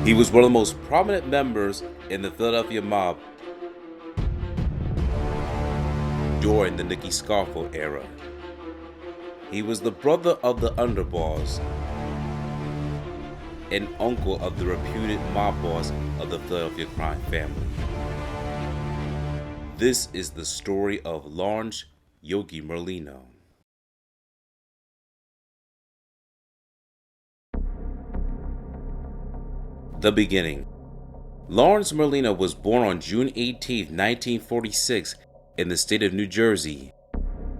He was one of the most prominent members in the Philadelphia mob during the Nicky Scarfo era. He was the brother of the underboss and uncle of the reputed mob boss of the Philadelphia crime family. This is the story of Lawrence Yogi Merlino. The beginning. Lawrence Merlino was born on June 18, 1946 in the state of New Jersey.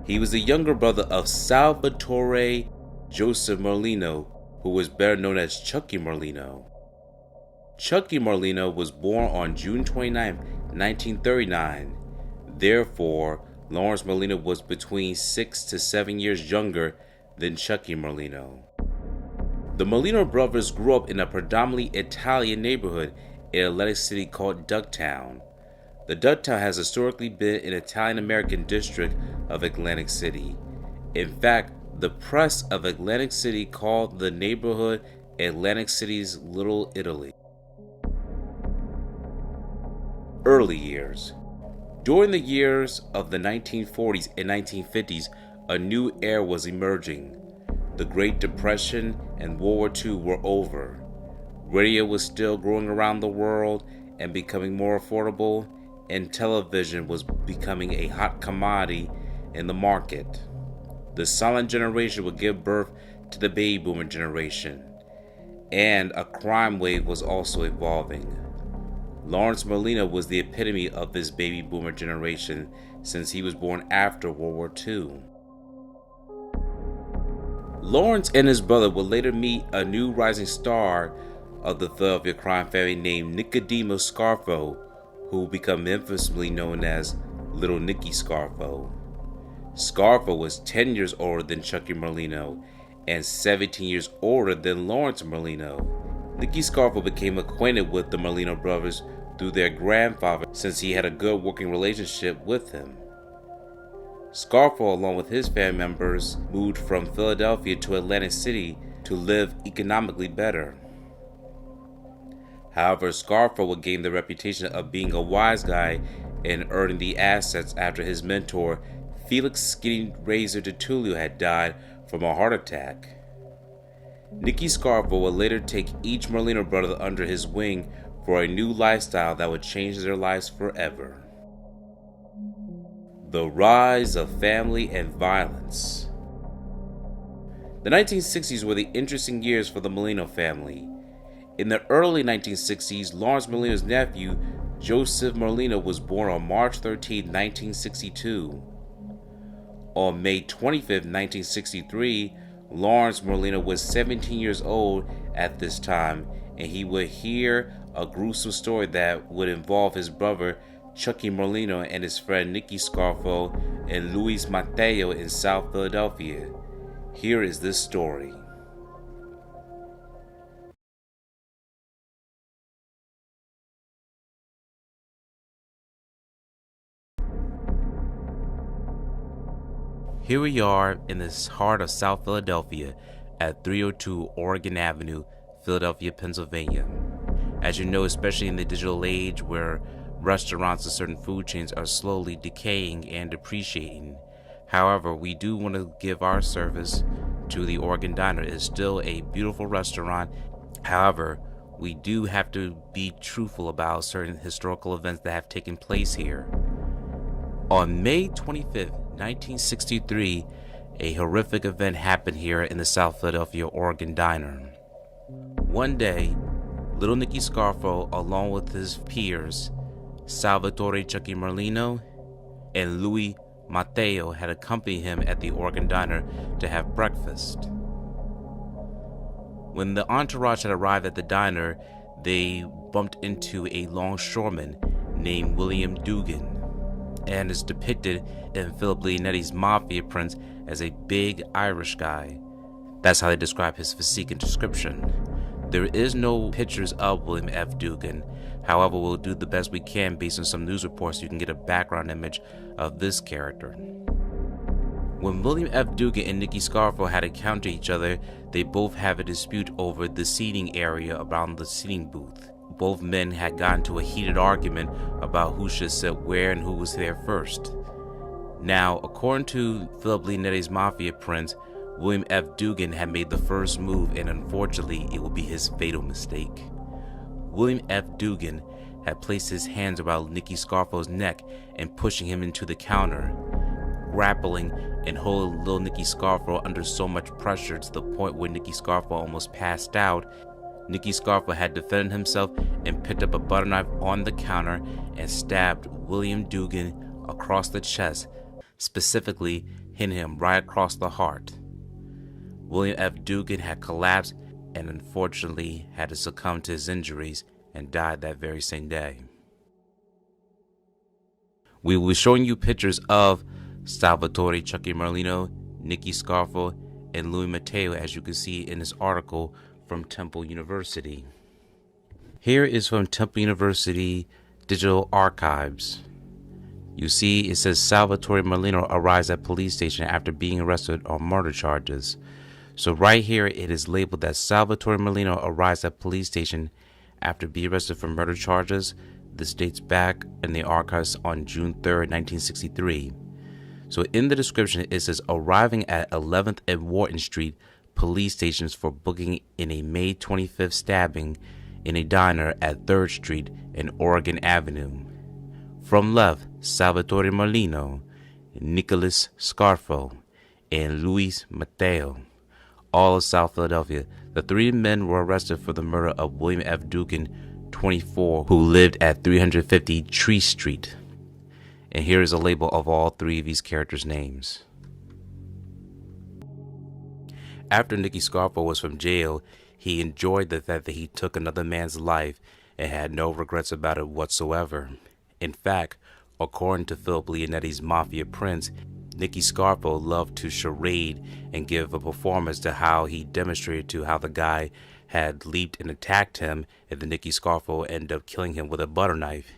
He was the younger brother of Salvatore Joseph Merlino, who was better known as Chuckie Merlino. Chuckie Merlino was born on June 29, 1939. Therefore, Lawrence Merlino was between 6 to 7 years younger than Chuckie Merlino. The Merlino brothers grew up in a predominantly Italian neighborhood in Atlantic City called Ducktown. The Ducktown has historically been an Italian-American district of Atlantic City. In fact, the press of Atlantic City called the neighborhood Atlantic City's Little Italy. Early years. During the years of the 1940s and 1950s, a new era was emerging. The Great Depression and World War II were over. Radio was still growing around the world and becoming more affordable, and television was becoming a hot commodity in the market. The silent generation would give birth to the baby boomer generation, and a crime wave was also evolving. Lawrence Merlino was the epitome of this baby boomer generation since he was born after World War II. Lawrence and his brother would later meet a new rising star of the Philadelphia crime family named Nicodemus Scarfo, who would become infamously known as Little Nicky Scarfo. Scarfo was 10 years older than Chuckie Merlino and 17 years older than Lawrence Merlino. Nicky Scarfo became acquainted with the Merlino brothers through their grandfather since he had a good working relationship with him. Scarfo, along with his family members, moved from Philadelphia to Atlantic City to live economically better. However, Scarfo would gain the reputation of being a wise guy and earning the assets after his mentor, Felix Skinny Razor DeTullio, had died from a heart attack. Nicky Scarfo would later take each Merlino brother under his wing for a new lifestyle that would change their lives forever. The rise of family and violence. The 1960s were the interesting years for the Merlino family. In the early 1960s, Lawrence Merlino's nephew, Joseph Merlino, was born on March 13, 1962. On May 25, 1963, Lawrence Merlino was 17 years old at this time, and he would hear a gruesome story that would involve his brother, Chuckie Merlino, and his friend Nicky Scarfo and Luis Mateo in South Philadelphia. Here is this story. Here we are in the heart of South Philadelphia at 302 Oregon Avenue, Philadelphia, Pennsylvania. As you know, especially in the digital age where restaurants and certain food chains are slowly decaying and depreciating. However, we do want to give our service to the Oregon Diner. It is still a beautiful restaurant. However, we do have to be truthful about certain historical events that have taken place here. On May 25th, 1963, a horrific event happened here in the South Philadelphia Oregon Diner. One day, little Nicky Scarfo, along with his peers, Salvatore Chuckie Merlino and Luis Mateo, had accompanied him at the Oregon Diner to have breakfast. When the entourage had arrived at the diner, they bumped into a longshoreman named William Dugan, and is depicted in Philip Leonetti's Mafia prints as a big Irish guy. That's how they describe his physique and description. There is no pictures of William F. Dugan. However, we'll do the best we can based on some news reports so you can get a background image of this character. When William F. Dugan and Nicky Scarfo had encountered each other, they both had a dispute over the seating area around the seating booth. Both men had gotten into a heated argument about who should sit where and who was there first. Now, according to Philip Leonetti's Mafia prints, William F. Dugan had made the first move, and unfortunately, it would be his fatal mistake. William F. Dugan had placed his hands around Nicky Scarfo's neck and pushing him into the counter, grappling and holding little Nicky Scarfo under so much pressure to the point where Nicky Scarfo almost passed out. Nicky Scarfo had defended himself and picked up a butter knife on the counter and stabbed William Dugan across the chest, specifically hitting him right across the heart. William F. Dugan had collapsed and unfortunately had to succumb to his injuries and died that very same day. We will be showing you pictures of Salvatore Chuckie Merlino, Nicky Scarfo, and Louis Matteo, as you can see in this article from Temple University. Here is from Temple University Digital Archives. You see it says Salvatore Merlino arrives at police station after being arrested on murder charges. So right here it is labeled that Salvatore Merlino arrives at police station after being arrested for murder charges. This dates back in the archives on June 3rd, 1963. So in the description it says arriving at 11th and Wharton Street police stations for booking in a May 25th stabbing in a diner at 3rd Street and Oregon Avenue. From left, Salvatore Merlino, Nicholas Scarfo, and Luis Matteo, all of South Philadelphia. The three men were arrested for the murder of William F. Dugan, 24, who lived at 350 Tree Street. And here is a label of all three of these characters' names. After Nicky Scarfo was from jail, he enjoyed the fact that he took another man's life and had no regrets about it whatsoever. In fact, according to Philip Leonetti's Mafia prints, Nicky Scarfo loved to charade and give a performance to how he demonstrated to how the guy had leaped and attacked him, and then Nicky Scarfo ended up killing him with a butter knife.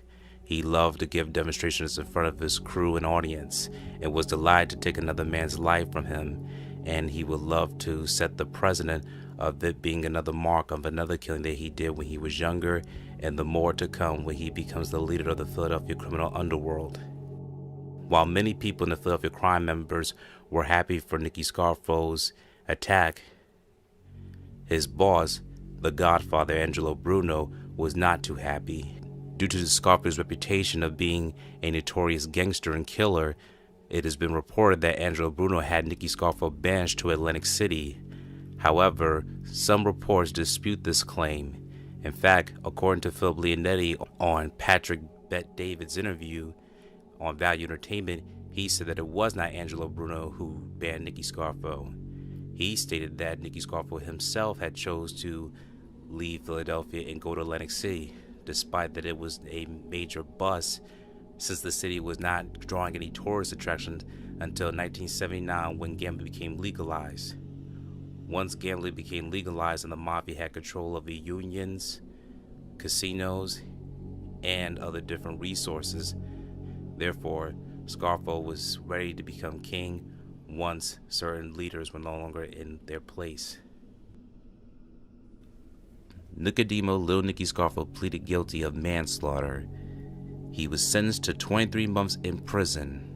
He loved to give demonstrations in front of his crew and audience, and was delighted to take another man's life from him, and he would love to set the precedent of it being another mark of another killing that he did when he was younger, and the more to come when he becomes the leader of the Philadelphia criminal underworld. While many people in the Philadelphia crime members were happy for Nicky Scarfo's attack, his boss, the Godfather Angelo Bruno, was not too happy. Due to Scarfo's reputation of being a notorious gangster and killer, it has been reported that Angelo Bruno had Nicky Scarfo banished to Atlantic City. However, some reports dispute this claim. In fact, according to Philip Leonetti on Patrick Bet-David's interview on Value Entertainment, he said that it was not Angelo Bruno who banned Nicky Scarfo. He stated that Nicky Scarfo himself had chose to leave Philadelphia and go to Atlantic City, despite that it was a major bust, since the city was not drawing any tourist attractions until 1979 when gambling became legalized. Once gambling became legalized and the mafia had control of the unions, casinos, and other different resources, therefore, Scarfo was ready to become king once certain leaders were no longer in their place. Nicodemus Little Nicky Scarfo pleaded guilty of manslaughter. He was sentenced to 23 months in prison.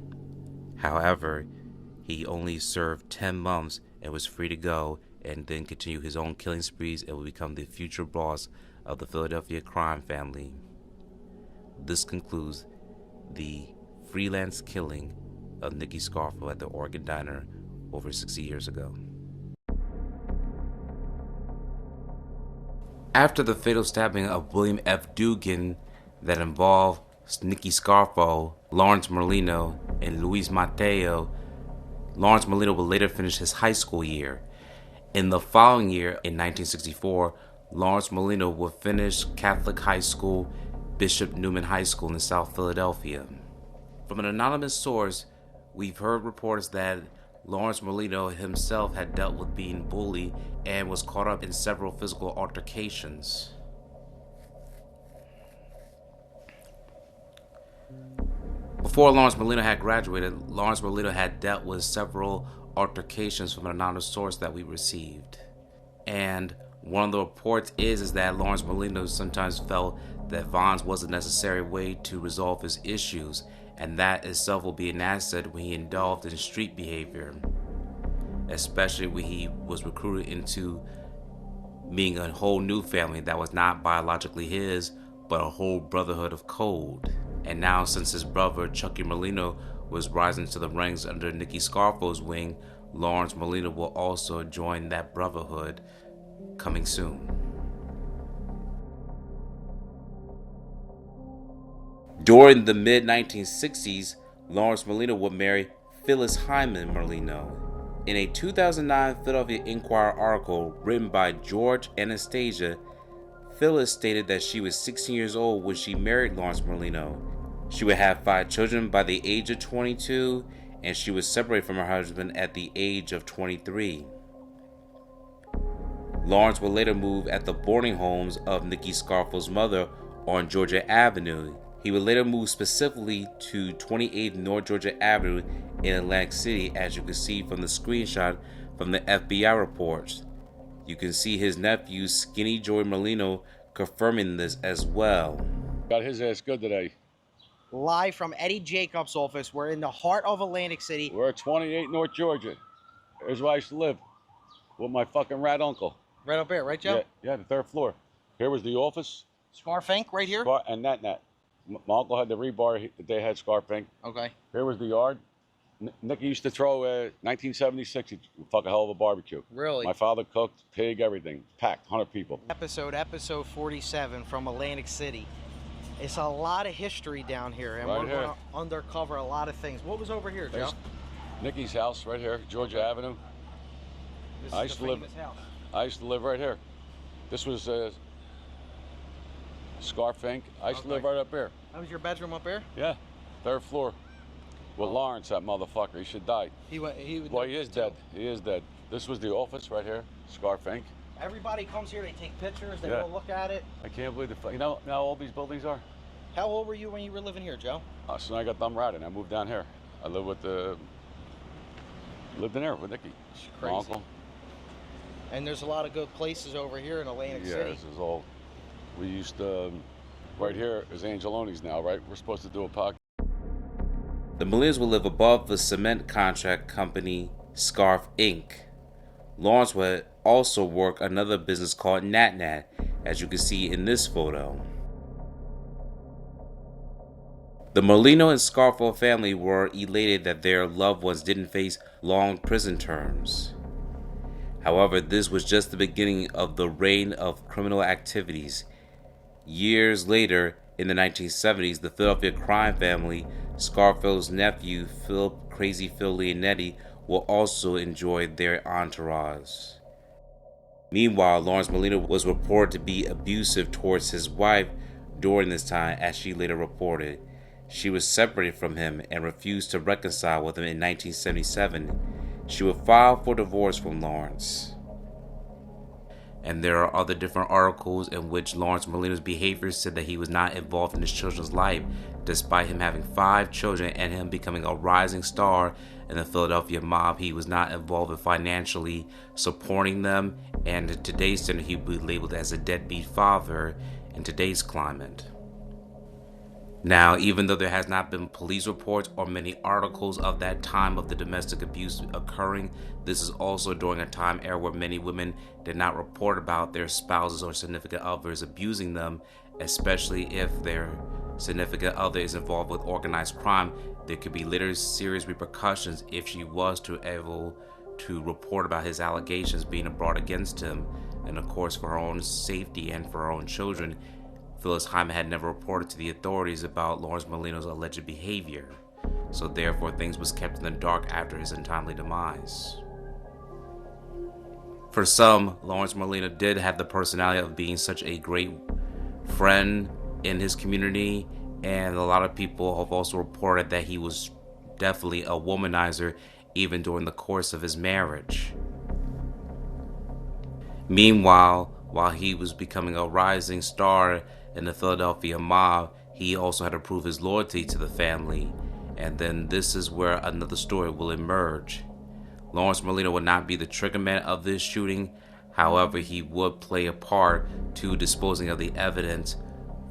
However, he only served 10 months and was free to go and then continue his own killing sprees and would become the future boss of the Philadelphia crime family. This concludes the freelance killing of Nicky Scarfo at the Oregon Diner over 60 years ago. After the fatal stabbing of William F. Dugan that involved Nicky Scarfo, Lawrence Merlino, and Luis Matteo, Lawrence Merlino would later finish his high school year. In the following year, in 1964, Lawrence Merlino would finish Catholic High School, Bishop Newman High School in South Philadelphia. From an anonymous source, we've heard reports that Lawrence Merlino himself had dealt with being bullied and was caught up in several physical altercations. Before Lawrence Merlino had graduated, Lawrence Merlino had dealt with several altercations from an anonymous source that we received. And one of the reports is that Lawrence Merlino sometimes felt that violence was a necessary way to resolve his issues, and that itself will be an asset when he indulged in street behavior, especially when he was recruited into being a whole new family that was not biologically his, but a whole brotherhood of code. And now, since his brother Chuckie Merlino was rising to the ranks under Nicky Scarfo's wing, Lawrence Merlino will also join that brotherhood coming soon. During the mid-1960s, Lawrence Merlino would marry Phyllis Hyman Merlino. In a 2009 Philadelphia Inquirer article written by George Anastasia, Phyllis stated that she was 16 years old when she married Lawrence Merlino. She would have 5 children by the age of 22, and she was separated from her husband at the age of 23. Lawrence would later move at the boarding homes of Nicky Scarfo's mother on Georgia Avenue. He would later move specifically to 28 North Georgia Avenue in Atlantic City, as you can see from the screenshot from the FBI reports. You can see his nephew, Skinny Joey Merlino, confirming this as well. Got his ass good today. Live from Eddie Jacobs' office. We're in the heart of Atlantic City. We're at 28 North Georgia. Here's where I used to live with my fucking rat uncle. Right up there, right, Joe? Yeah, the 3rd floor. Here was the office. Scarfink right here? And that. My uncle had the rebar. They had Scarfink. Okay. Here was the yard. Nicky used to throw 1976, he'd fuck a hell of a barbecue. Really? My father cooked, pig, everything. Packed, 100 people. Episode 47 from Atlantic City. It's a lot of history down here, and we're going to undercover a lot of things. What was over here, Joe? Nicky's house right here, Georgia Avenue. This is the famous house. I used to live right here. This was Scarfink. I used to live right up here. That was your bedroom up here? Yeah, 3rd floor. With Lawrence, that motherfucker. He should die. He is dead. He is dead. This was the office right here, Scarfink. Everybody comes here, they take pictures, they go look at it. I can't believe you know how all these buildings are? How old were you when you were living here, Joe? So I got done riding. I moved down here. I lived in there with Nicky, my uncle. And there's a lot of good places over here in Atlantic City. Yeah, this is all. We used to, right here is Angeloni's now, right? We're supposed to do a podcast. The Merlinos would live above the cement contract company Scarf Inc. Lawrence would also work another business called Nat Nat, as you can see in this photo. The Merlino and Scarfo family were elated that their loved ones didn't face long prison terms. However, this was just the beginning of the reign of criminal activities. Years later, in the 1970s, the Philadelphia crime family, Scarfo's nephew, Crazy Phil Leonetti, will also enjoy their entourage. Meanwhile, Lawrence Merlino was reported to be abusive towards his wife during this time, as she later reported. She was separated from him and refused to reconcile with him in 1977. She would file for divorce from Lawrence. And there are other different articles in which Lawrence Merlino's behavior said that he was not involved in his children's life, despite him having 5 children and him becoming a rising star in the Philadelphia mob. He was not involved in financially supporting them, and in today's standard, he would be labeled as a deadbeat father in today's climate. Now, even though there has not been police reports or many articles of that time of the domestic abuse occurring, this is also during a time era where many women did not report about their spouses or significant others abusing them, especially if their significant other is involved with organized crime. There could be later serious repercussions if she was able to report about his allegations being brought against him. And of course, for her own safety and for her own children, Phyllis Hyman had never reported to the authorities about Lawrence Merlino's alleged behavior, so therefore things was kept in the dark after his untimely demise. For some, Lawrence Merlino did have the personality of being such a great friend in his community, and a lot of people have also reported that he was definitely a womanizer even during the course of his marriage. Meanwhile, while he was becoming a rising star in the Philadelphia mob, he also had to prove his loyalty to the family. And then this is where another story will emerge. Lawrence Merlino would not be the triggerman of this shooting. However, he would play a part to disposing of the evidence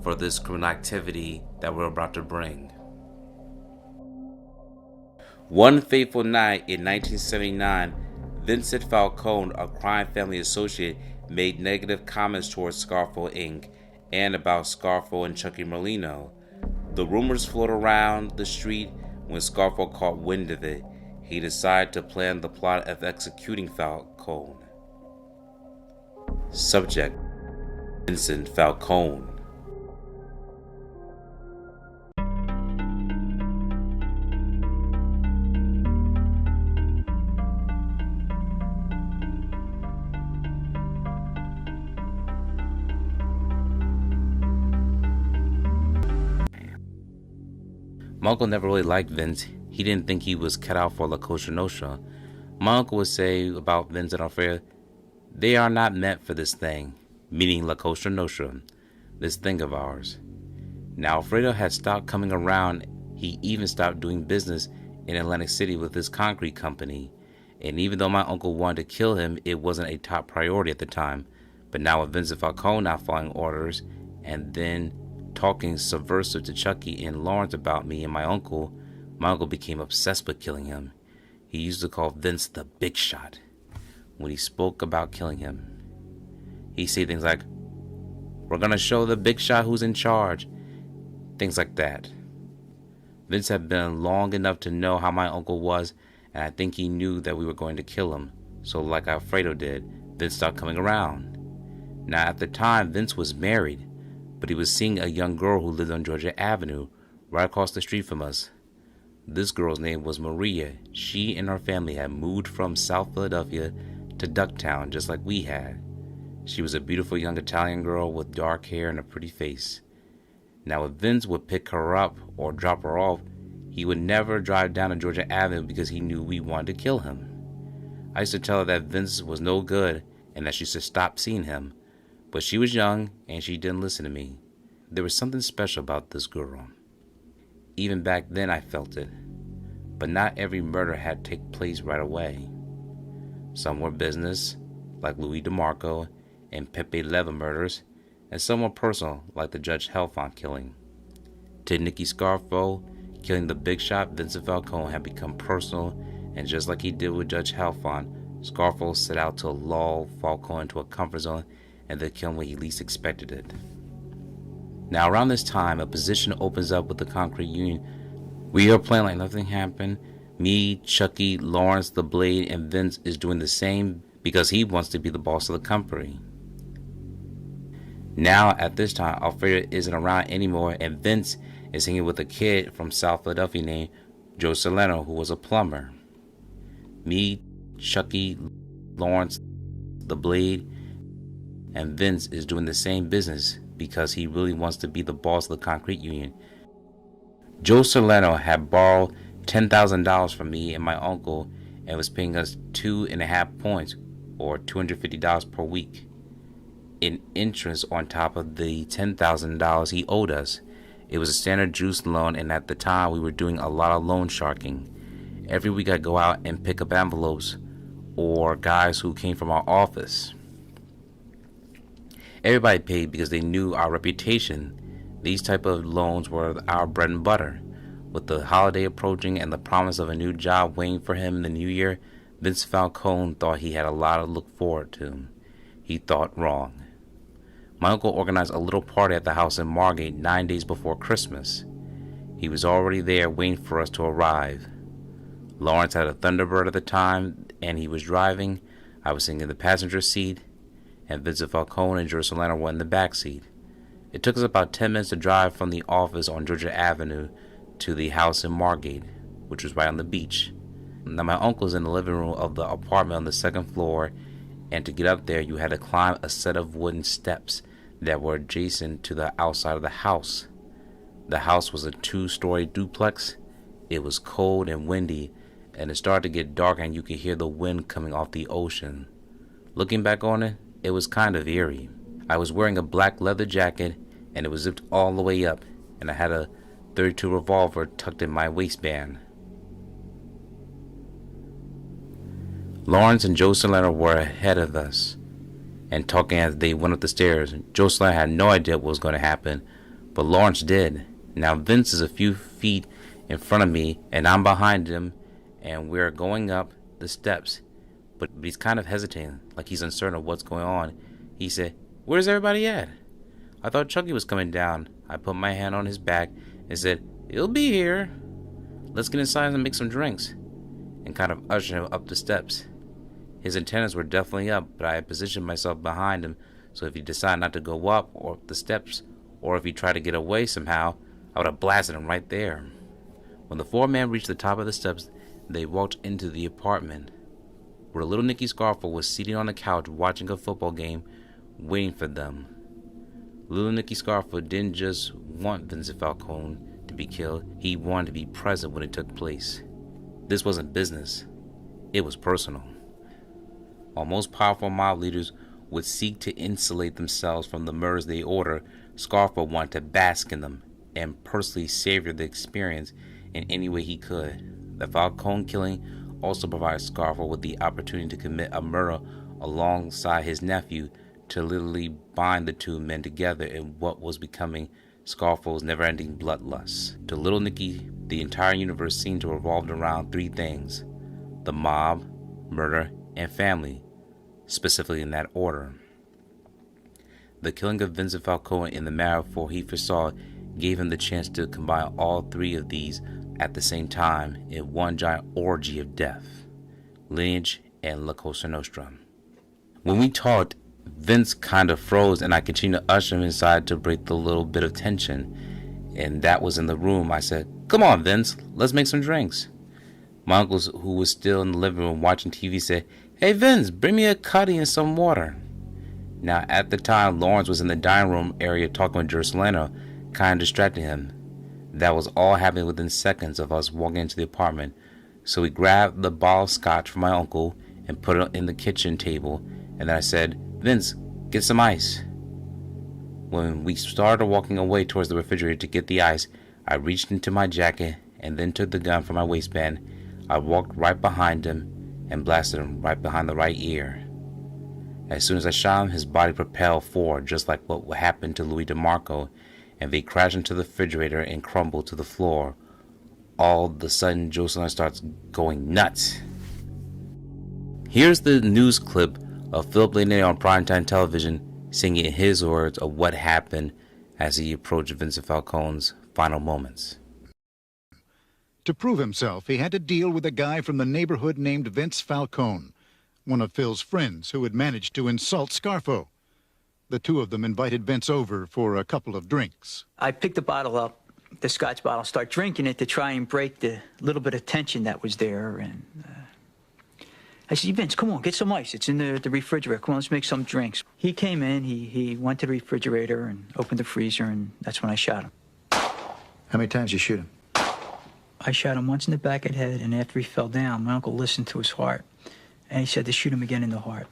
for this criminal activity that we're about to bring. One fateful night in 1979, Vincent Falcone, a crime family associate, made negative comments towards Scarfo Inc. and about Scarfo and Chuckie Merlino. The rumors floated around the street. When Scarfo caught wind of it, he decided to plan the plot of executing Falcone. Subject: Vincent Falcone. My uncle never really liked Vince. He didn't think he was cut out for La Cosa Nostra. My uncle would say about Vince and Alfredo, they are not meant for this thing, meaning La Cosa Nostra, this thing of ours. Now Alfredo had stopped coming around. He even stopped doing business in Atlantic City with his concrete company. And even though my uncle wanted to kill him, it wasn't a top priority at the time. But now with Vincent Falcone not following orders, and then talking subversive to Chuckie and Lawrence about me and my uncle became obsessed with killing him. He used to call Vince the big shot when he spoke about killing him. He'd say things like, "We're gonna show the big shot who's in charge," things like that. Vince had been long enough to know how my uncle was, and I think he knew that we were going to kill him. So like Alfredo did, Vince stopped coming around. Now at the time, Vince was married, but he was seeing a young girl who lived on Georgia Avenue, right across the street from us. This girl's name was Maria. She and her family had moved from South Philadelphia to Ducktown, just like we had. She was a beautiful young Italian girl with dark hair and a pretty face. Now if Vince would pick her up or drop her off, he would never drive down to Georgia Avenue because he knew we wanted to kill him. I used to tell her that Vince was no good and that she should stop seeing him. But she was young, and she didn't listen to me. There was something special about this girl. Even back then I felt it. But not every murder had to take place right away. Some were business, like Louis DeMarco and Pepe Leva murders, and some were personal, like the Judge Helfont killing. To Nicky Scarfo, killing the big shot Vincent Falcone had become personal, and just like he did with Judge Helfont, Scarfo set out to lull Falcone into a comfort zone and then kill him when he least expected it. Now around this time, a position opens up with the concrete union. We are playing like nothing happened. Me, Chuckie, Lawrence, the Blade, and Vince is doing the same because he wants to be the boss of the company. Now at this time, Alfredo isn't around anymore, and Vince is hanging with a kid from South Philadelphia named Joe Salerno, who was a plumber. Me, Chuckie, Lawrence, the Blade, and Vince is doing the same business because he really wants to be the boss of the concrete union. Joe Salerno had borrowed $10,000 from me and my uncle and was paying us 2.5 points or $250 per week in interest on top of the $10,000 he owed us. It was a standard juice loan, and at the time we were doing a lot of loan sharking. Every week I'd go out and pick up envelopes or guys who came from our office. Everybody paid because they knew our reputation. These type of loans were our bread and butter. With the holiday approaching and the promise of a new job waiting for him in the new year, Vince Falcone thought he had a lot to look forward to. He thought wrong. My uncle organized a little party at the house in Margate 9 days before Christmas. He was already there waiting for us to arrive. Lawrence had a Thunderbird at the time, and he was driving. I was sitting in the passenger seat, and Vincent Falcone and Joe Salerno were in the back seat. It took us about 10 minutes to drive from the office on Georgia Avenue to the house in Margate, which was right on the beach. Now my uncle's in the living room of the apartment on the second floor, and to get up there you had to climb a set of wooden steps that were adjacent to the outside of the house. The house was a 2-story duplex. It was cold and windy, and it started to get dark and you could hear the wind coming off the ocean. Looking back on it, it was kind of eerie. I was wearing a black leather jacket, and it was zipped all the way up, and I had a .32 revolver tucked in my waistband. Lawrence and Joe Solano were ahead of us and talking as they went up the stairs. Joe Solano had no idea what was going to happen, but Lawrence did. Now Vince is a few feet in front of me and I'm behind him, and we're going up the steps, but he's kind of hesitating, like he's uncertain of what's going on. He said, "Where's everybody at?" I thought Chuckie was coming down. I put my hand on his back and said, "He'll be here. Let's get inside and make some drinks," and kind of ushered him up the steps. His antennas were definitely up, but I had positioned myself behind him, so if he decided not to go up or up the steps, or if he tried to get away somehow, I would have blasted him right there. When the four men reached the top of the steps, they walked into the apartment, where little Nicky Scarfo was seated on the couch watching a football game, waiting for them. Little Nicky Scarfo didn't just want Vincent Falcone to be killed, he wanted to be present when it took place. This wasn't business, it was personal. While most powerful mob leaders would seek to insulate themselves from the murders they order, Scarfo wanted to bask in them and personally savor the experience in any way he could. The Falcone killing also provided Scarfo with the opportunity to commit a murder alongside his nephew, to literally bind the two men together in what was becoming Scarfo's never-ending bloodlust. To little Nicky, the entire universe seemed to revolve around three things: the mob, murder, and family, specifically in that order. The killing of Vincent Falcone in the manner for he foresaw gave him the chance to combine all three of these at the same time in one giant orgy of death, lineage, and La Cosa Nostra. When we talked, Vince kind of froze and I continued to usher him inside to break the little bit of tension, and that was in the room. I said, "Come on, Vince, let's make some drinks." My uncle, who was still in the living room watching TV, said, "Hey Vince, bring me a cutty and some water." Now at the time, Lawrence was in the dining room area talking with Joe Solano, kind of distracting him. That was all happening within seconds of us walking into the apartment. So we grabbed the bottle of scotch from my uncle and put it in the kitchen table, and then I said, "Vince, get some ice." When we started walking away towards the refrigerator to get the ice, I reached into my jacket and then took the gun from my waistband. I walked right behind him and blasted him right behind the right ear. As soon as I shot him, his body propelled forward, just like what happened to Louis DeMarco, and they crashed into the refrigerator and crumbled to the floor. All of a sudden, Joe Solano starts going nuts. Here's the news clip of Philip Leonetti on primetime television singing in his words of what happened as he approached Vincent Falcone's final moments. To prove himself, he had to deal with a guy from the neighborhood named Vince Falcone, one of Phil's friends who had managed to insult Scarfo. The two of them invited Vince over for a couple of drinks. I picked the bottle up, the scotch bottle, start drinking it to try and break the little bit of tension that was there. And I said, "Vince, come on, get some ice. It's in the refrigerator. Come on, let's make some drinks." He came in, he went to the refrigerator and opened the freezer, and that's when I shot him. How many times did you shoot him? I shot him once in the back of the head, and after he fell down, my uncle listened to his heart, and he said to shoot him again in the heart.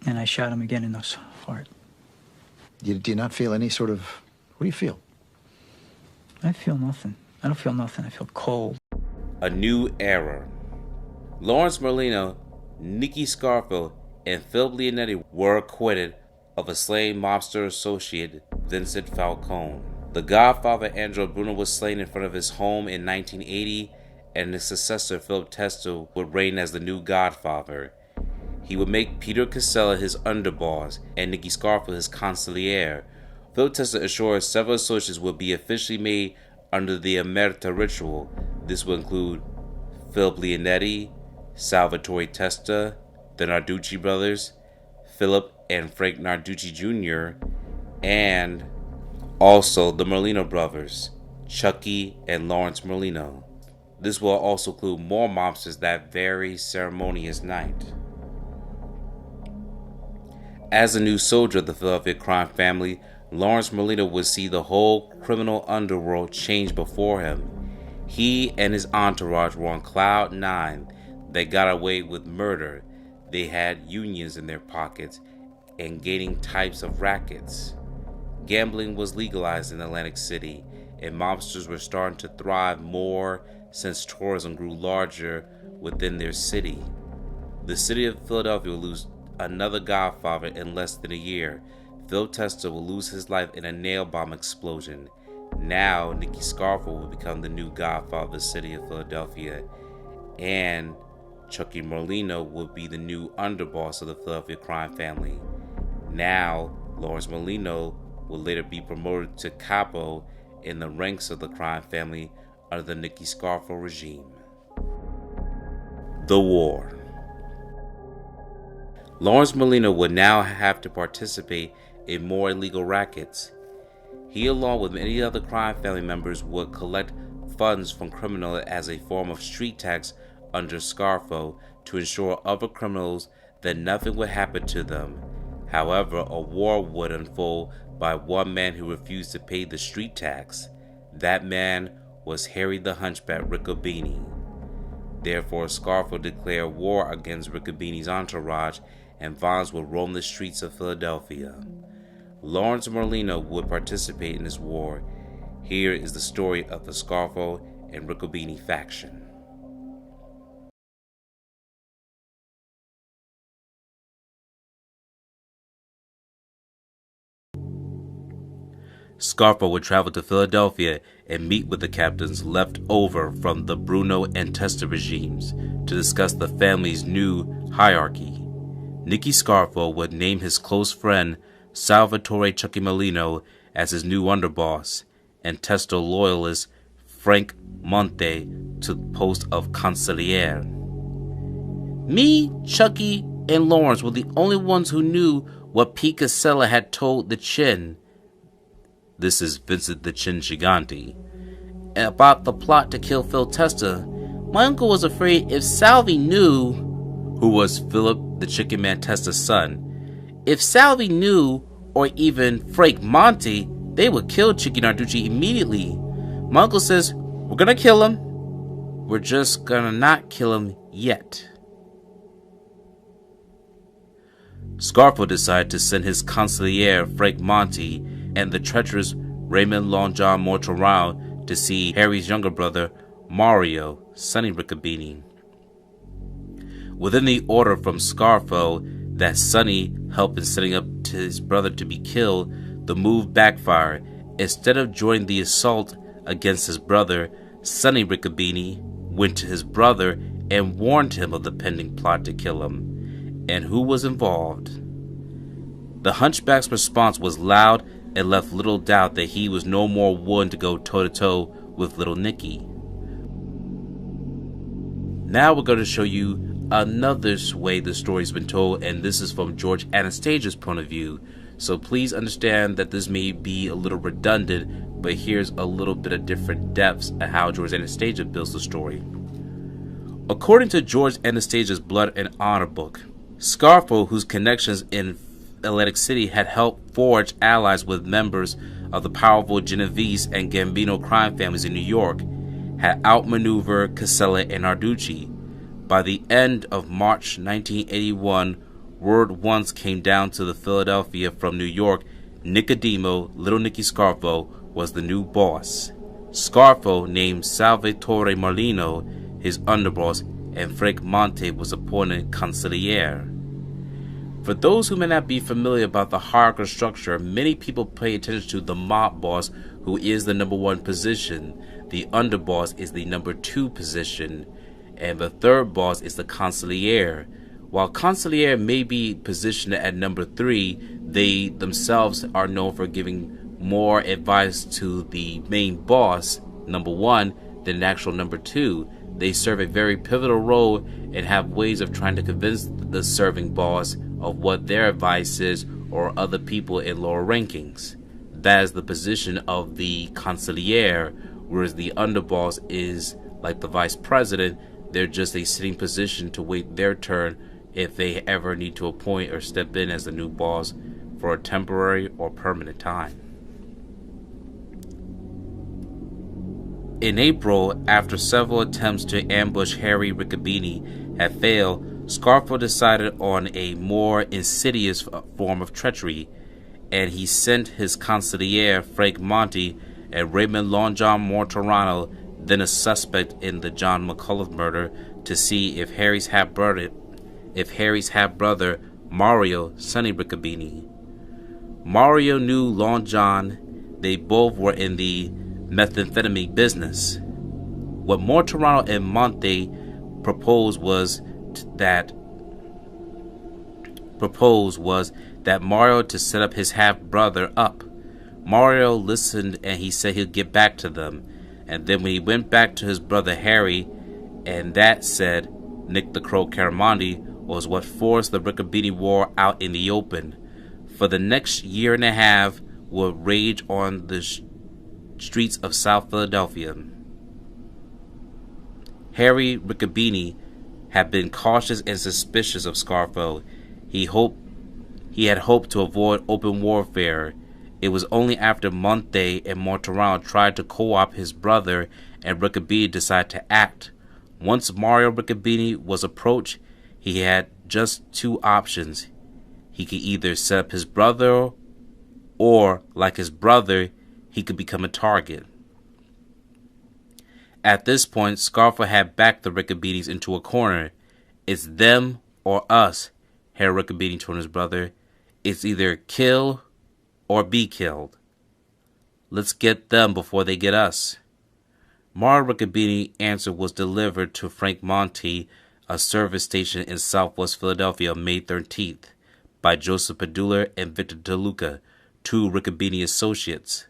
And I shot him again in the heart. Do you not feel any sort of... What do you feel? I feel nothing. I don't feel nothing. I feel cold. A new era. Lawrence Merlino, Nicky Scarfo, and Philip Leonetti were acquitted of a slain mobster associate, Vincent Falcone. The godfather Angelo Bruno was slain in front of his home in 1980, and his successor Philip Testa would reign as the new godfather. He would make Peter Casella his underboss and Nicky Scarfo his consigliere. Philip Testa assured several associates would be officially made under the Emerita ritual. This would include Philip Leonetti, Salvatore Testa, the Narducci brothers, Philip and Frank Narducci Jr., and also the Merlino brothers, Chuckie and Lawrence Merlino. This will also include more mobsters that very ceremonious night. As a new soldier of the Philadelphia crime family, Lawrence Merlino would see the whole criminal underworld change before him. He and his entourage were on cloud nine. They got away with murder. They had unions in their pockets and gaining types of rackets. Gambling was legalized in Atlantic City, and mobsters were starting to thrive more since tourism grew larger within their city. The city of Philadelphia will lose another godfather in less than a year. Phil Tester will lose his life in a nail bomb explosion. Now, Nicky Scarfo will become the new godfather of the city of Philadelphia, and Chuckie Merlino will be the new underboss of the Philadelphia crime family. Now, Lawrence Merlino will later be promoted to Capo in the ranks of the crime family under the Nicky Scarfo regime. The war. Lawrence Merlino would now have to participate in more illegal rackets. He, along with many other crime family members, would collect funds from criminals as a form of street tax under Scarfo to ensure other criminals that nothing would happen to them. However, a war would unfold by one man who refused to pay the street tax. That man was Harry the Hunchback Ricabini. Therefore, Scarfo declared war against Ricabini's entourage, and violence would roam the streets of Philadelphia. Lawrence Merlino would participate in this war. Here is the story of the Scarfo and Ricabini faction. Scarfo would travel to Philadelphia and meet with the captains left over from the Bruno and Tester regimes to discuss the family's new hierarchy. Nicky Scarfo would name his close friend Salvatore Chuckie Merlino as his new underboss, and Tester loyalist Frank Monte to the post of consigliere. Me, Chuckie, and Lawrence were the only ones who knew what Pete Casella had told the Chin. This is Vincent the Chin Gigante. About the plot to kill Phil Tester. My uncle was afraid if Salvi knew, who was Philip the Chicken Man Tester's son, if Salvi knew, or even Frank Monte, they would kill Chicky Narducci immediately. My uncle says, we're gonna kill him. We're just gonna not kill him yet. Scarfo decided to send his consigliere Frank Monte and the treacherous Raymond Long John Mortorao to see Harry's younger brother, Mario, Sonny Ricabini. Within the order from Scarfo that Sonny helped in setting up to his brother to be killed, the move backfired. Instead of joining the assault against his brother, Sonny Ricabini went to his brother and warned him of the pending plot to kill him, and who was involved. The Hunchback's response was loud and left little doubt that he was no more willing to go toe-to-toe with little Nicky. Now we're going to show you another way the story's been told, and this is from George Anastasia's point of view. So please understand that this may be a little redundant, but here's a little bit of different depths of how George Anastasia builds the story. According to George Anastasia's Blood and Honor book, Scarfo, whose connections in Atlantic City had helped forge allies with members of the powerful Genovese and Gambino crime families in New York, had outmaneuvered Casella and Narducci. By the end of March 1981, word once came down to the Philadelphia from New York, Nicodemus, Little Nicky Scarfo, was the new boss. Scarfo named Salvatore Merlino his underboss, and Frank Monte was appointed consigliere. For those who may not be familiar about the hierarchical structure, many people pay attention to the mob boss, who is the number 1 position. The underboss is the number 2 position, and the third boss is the consigliere. While consigliere may be positioned at number 3, they themselves are known for giving more advice to the main boss, number 1, than the actual number 2. They serve a very pivotal role and have ways of trying to convince the serving boss of what their advice is, or other people in lower rankings. That is the position of the consigliere, whereas the underboss is like the vice president. They're just a sitting position to wait their turn if they ever need to appoint or step in as the new boss for a temporary or permanent time. In April, after several attempts to ambush Harry Ricabini had failed, Scarfo decided on a more insidious form of treachery. and he sent his consigliere Frank Monte and Raymond Long John Mortorano, then a suspect in the John McCullough murder, to see if Harry's half-brother Mario, Sonny Ricabini. Mario knew Long John. They both were in the methamphetamine business. What Mortorano and Monte proposed was that Mario to set up his half-brother up. Mario listened, and he said he'd get back to them. And then when he went back to his brother Harry, and that said Nick the Crow Caramondi, was what forced the Riccabini War out in the open. For the next year and a half would rage on the streets of South Philadelphia. Harry Riccabini had been cautious and suspicious of Scarfo. He had hoped to avoid open warfare. It was only after Monte and Mortorano tried to co-opt his brother and Riccabini decided to act. Once Mario Riccabini was approached, he had just two options. He could either set up his brother, or, like his brother, he could become a target. At this point, Scarfo had backed the Riccabinis into a corner. It's them or us, Harry Riccabini told his brother. It's either kill or be killed. Let's get them before they get us. Mario Riccabini's answer was delivered to Frank Monte, a service station in southwest Philadelphia, on May 13th, by Joseph Padula and Victor DeLuca, two Riccabini associates.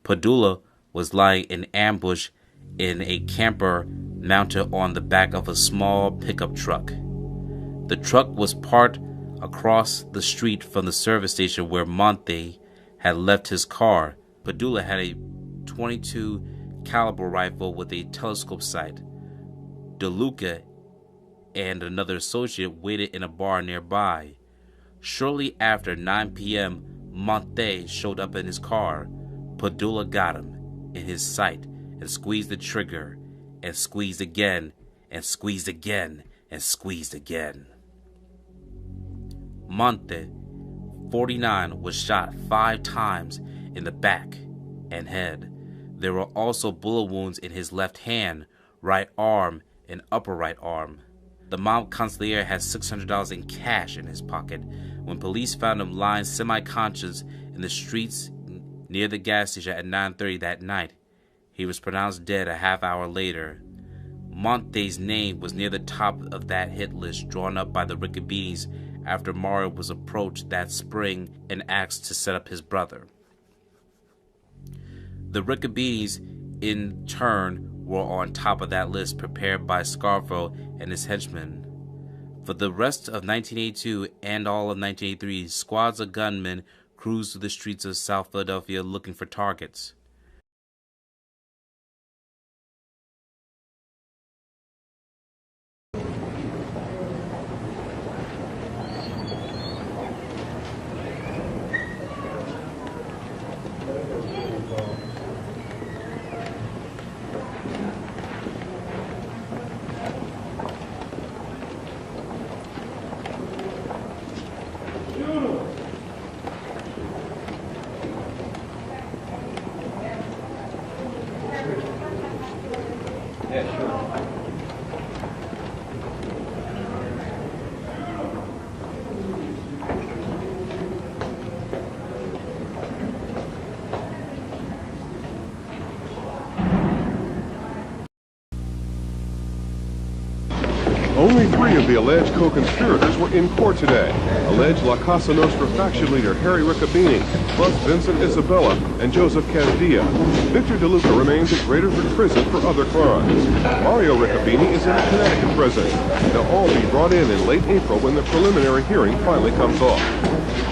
Padula was lying in ambush in a camper mounted on the back of a small pickup truck. The truck was parked across the street from the service station where Monte had left his car. Padula had a .22 caliber rifle with a telescope sight. DeLuca and another associate waited in a bar nearby. Shortly after 9 p.m., Monte showed up in his car. Padula got him in his sight and squeezed the trigger, and squeezed again, and squeezed again, and squeezed again. Monte, 49, was shot 5 times in the back and head. There were also bullet wounds in his left hand, right arm, and upper right arm. The mob consigliere had $600 in cash in his pocket when police found him lying semi-conscious in the streets near the gas station at 9:30 that night. He was pronounced dead a half hour later. Monte's name was near the top of that hit list drawn up by the Riccabinis after Mario was approached that spring and asked to set up his brother. The Riccabinis, in turn, were on top of that list prepared by Scarfo and his henchmen. For the rest of 1982 and all of 1983, squads of gunmen cruised through the streets of South Philadelphia looking for targets. Only 3 of the alleged co-conspirators were in court today. Alleged La Casa Nostra faction leader Harry Riccabini, plus Vincent Isabella and Joseph Casdia. Victor DeLuca remains at Graterford Prison for other crimes. Mario Riccabini is in a Connecticut prison. They'll all be brought in late April when the preliminary hearing finally comes off.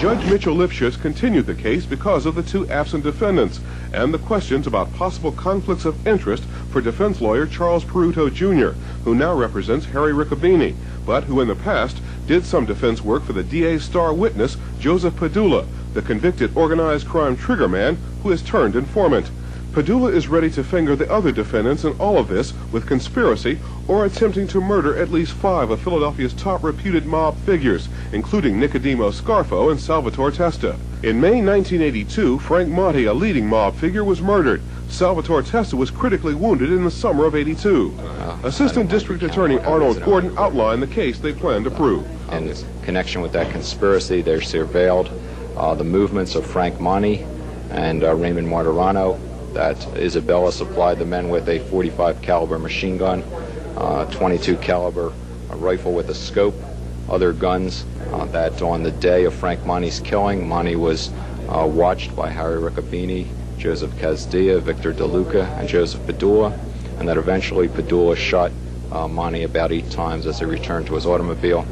Judge Mitchell Lifshitz continued the case because of the 2 absent defendants and the questions about possible conflicts of interest for defense lawyer Charles Peruto Jr., who now represents Harry Riccabini, but who in the past did some defense work for the DA's star witness, Joseph Padula, the convicted organized crime triggerman who has turned informant. Padula is ready to finger the other defendants in all of this with conspiracy or attempting to murder at least 5 of Philadelphia's top reputed mob figures, including Nicodemus, Scarfo, and Salvatore Testa. In May 1982, Frank Monti, a leading mob figure, was murdered. Salvatore Testa was critically wounded in the summer of '82. Assistant District Attorney Arnold Gordon outlined the case they plan to prove. In connection with that conspiracy, they surveilled the movements of Frank Monti and Raymond Martirano, that Isabella supplied the men with a .45 caliber machine gun, 22 caliber rifle with a scope, other guns, that on the day of Frank Monti's killing, Monti was watched by Harry Ricabini, Joseph Casdia, Victor DeLuca, and Joseph Padula, and that eventually Padula shot Monti about 8 times as he returned to his automobile.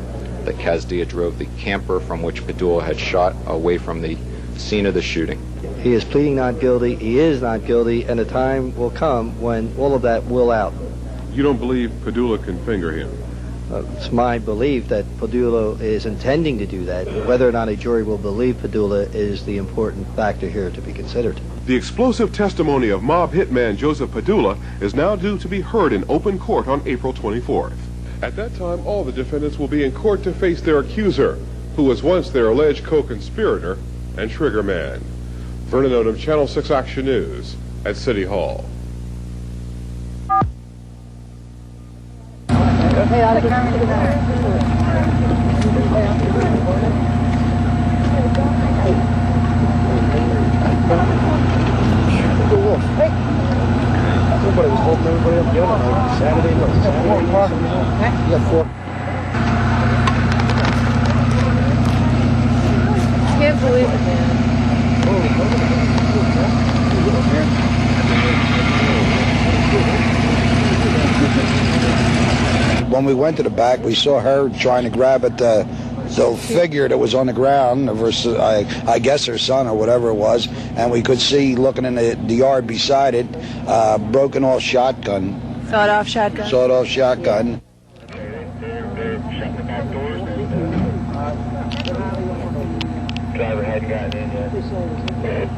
That Casdia drove the camper from which Padula had shot away from the scene of the shooting. He is pleading not guilty, he is not guilty, and the time will come when all of that will out. You don't believe Padula can finger him? It's my belief that Padula is intending to do that. Whether or not a jury will believe Padula is the important factor here to be considered. The explosive testimony of mob hitman Joseph Padula is now due to be heard in open court on April 24th. At that time, all the defendants will be in court to face their accuser, who was once their alleged co-conspirator and trigger man. Vernon Odom, Channel 6 Action News at City Hall. Everybody was holding everybody up the other night. Saturday. Can't believe it, man. When we went to the back, we saw her trying to grab at the figure that was on the ground, versus I guess her son or whatever it was, and we could see, looking in the yard beside it, broken off shotgun. Sawed-off shotgun. Sawed-off shotgun. Driver hadn't gotten in yet.